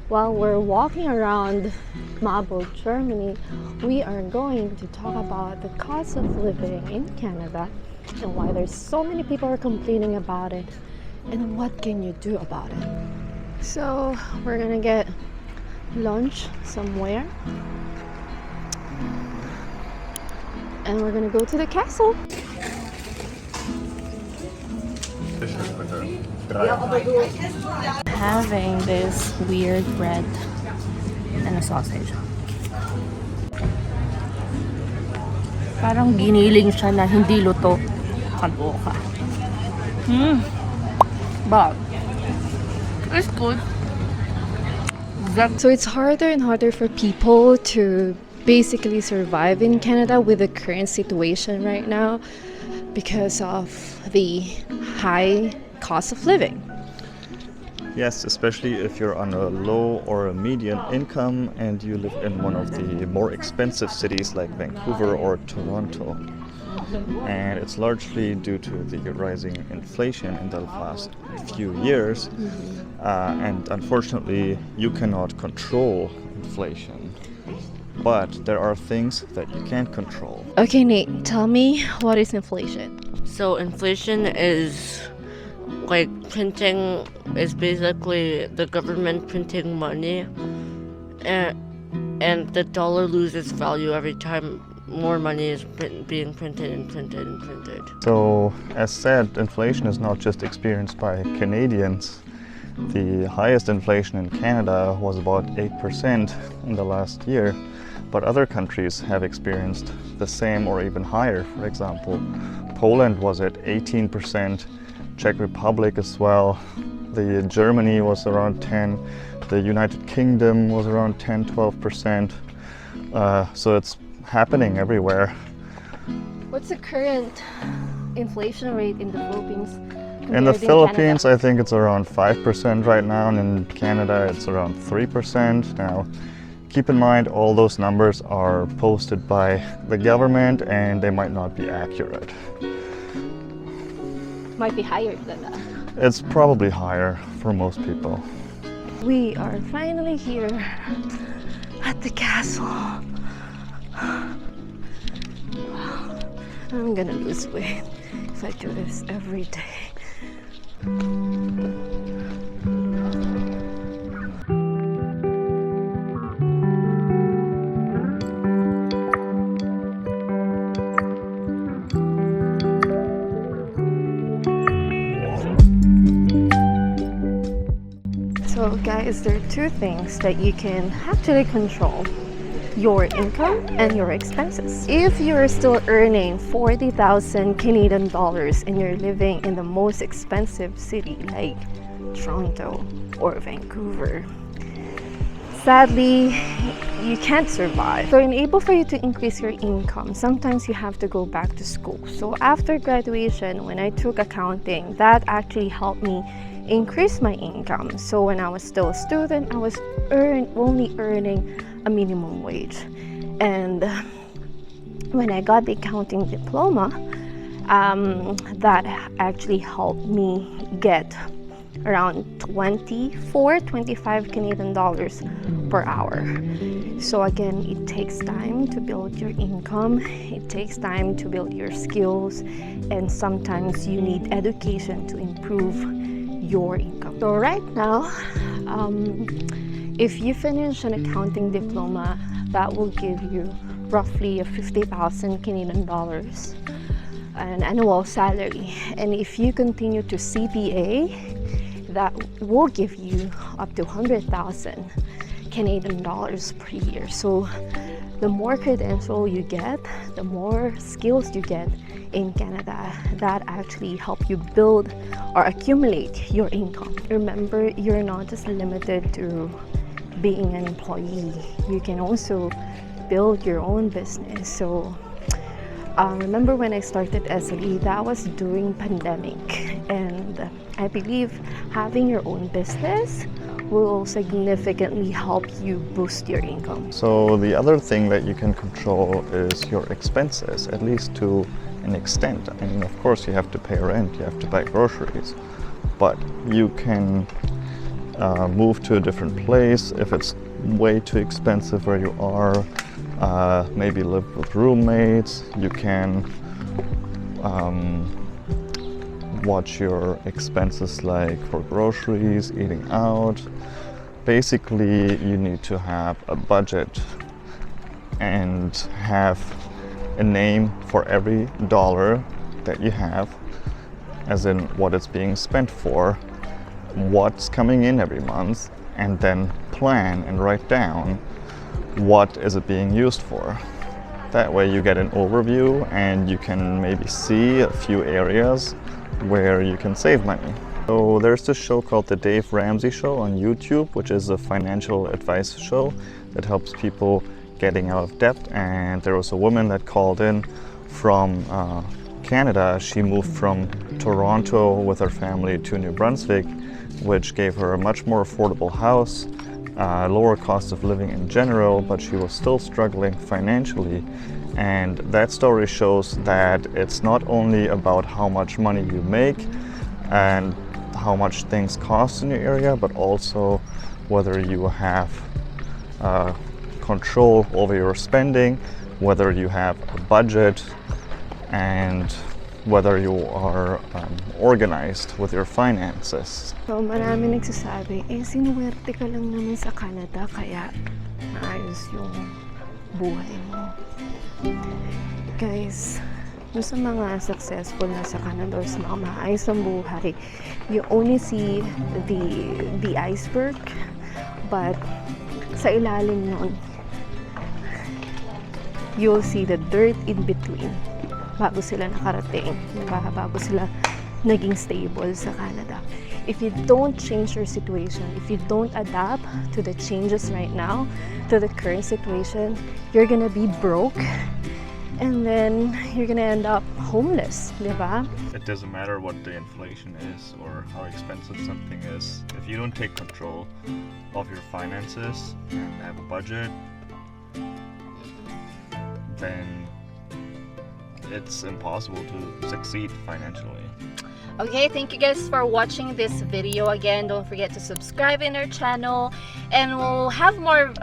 while we're walking around Marburg, Germany, we are going to talk about the cost of living in Canada and why there's so many people are complaining about it and what can you do about it. So we're gonna get lunch somewhere and we're gonna go to the castle. Having this weird bread and a sausage. Parang giniling siya na hindi luto. Kaloka. But it's good. So it's harder and harder for people to basically survive in Canada with the current situation right now because of the high cost of living. Yes, especially if you're on a low or a median income and you live in one of the more expensive cities like Vancouver or Toronto. And it's largely due to the rising inflation in the last few years. And unfortunately, you cannot control inflation. But there are things that you can control. Okay, Nate, tell me, what is inflation? So inflation is like printing, is basically the government printing money, and the dollar loses value every time more money is being printed and printed and printed. So, as said, inflation is not just experienced by Canadians. The highest inflation in Canada was about 8% in the last year, but other countries have experienced the same or even higher. For example, Poland was at 18%, Czech Republic as well, Germany was around 10%, the United Kingdom was around 10-12%, so it's happening everywhere. What's the current inflation rate in the Philippines? In the Philippines, I think it's around 5% right now, and in Canada it's around 3%. Now, keep in mind all those numbers are posted by the government and they might not be accurate. Might be higher than that. It's probably higher for most people. We are finally here at the castle. Wow. I'm gonna lose weight if I do this every day. So guys, there are two things that you can actually control: your income and your expenses. If you're still earning 40,000 Canadian dollars and you're living in the most expensive city like Toronto or Vancouver, sadly, you can't survive. So in able for you to increase your income, sometimes you have to go back to school. So after graduation, when I took accounting, that actually helped me increase my income. So when I was still a student, I was only earning a minimum wage. And when I got the accounting diploma, that actually helped me get around 25 Canadian dollars per hour. So again, it takes time to build your income, it takes time to build your skills, and sometimes you need education to improve your income. So right now, if you finish an accounting diploma, that will give you roughly 50,000 Canadian dollars, an annual salary. And if you continue to CPA, that will give you up to 100,000 Canadian dollars per year. So the more credential you get, the more skills you get in Canada, that actually help you build or accumulate your income. Remember, you're not just limited to being an employee. You can also build your own business. So remember when I started SLE, that was during pandemic, and I believe having your own business will significantly help you boost your income. So the other thing that you can control is your expenses, at least to an extent. I mean, of course you have to pay rent, you have to buy groceries, but you can move to a different place if it's way too expensive where you are. Maybe live with roommates. You can watch your expenses, like for groceries, eating out. Basically, you need to have a budget and have a name for every dollar that you have, as in what it's being spent for, what's coming in every month, and then plan and write down what is it being used for. That way you get an overview and you can maybe see a few areas where you can save money. So there's this show called The Dave Ramsey Show on YouTube, which is a financial advice show that helps people getting out of debt. And there was a woman that called in from Canada. She moved from Toronto with her family to New Brunswick, which gave her a much more affordable house, lower cost of living in general, but she was still struggling financially. And that story shows that it's not only about how much money you make and how much things cost in your area, but also whether you have control over your spending, whether you have a budget, and whether you are organized with your finances. So marami nagsasabi, sinuwerte ka lang naman sa Canada kaya maayos yung buhay mo. Guys, sa mga successful na sa Canada or sa mga maayos ang buhay, you only see the iceberg, but sa ilalim nun, you'll see the dirt in between. Bago sila nakarating, bago sila naging stable sa Canada. If you don't change your situation, if you don't adapt to the changes right now, to the current situation, you're gonna be broke, and then you're gonna end up homeless, di ba? It doesn't matter what the inflation is or how expensive something is. If you don't take control of your finances and have a budget, then it's impossible to succeed financially. Okay, thank you guys for watching this video. Again, don't forget to subscribe in our channel, and we'll have more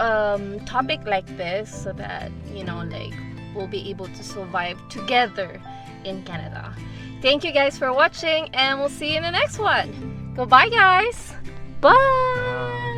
topic like this so that, you know, like, we'll be able to survive together in Canada. Thank you guys for watching, and we'll see you in the next one. Goodbye, guys. Bye.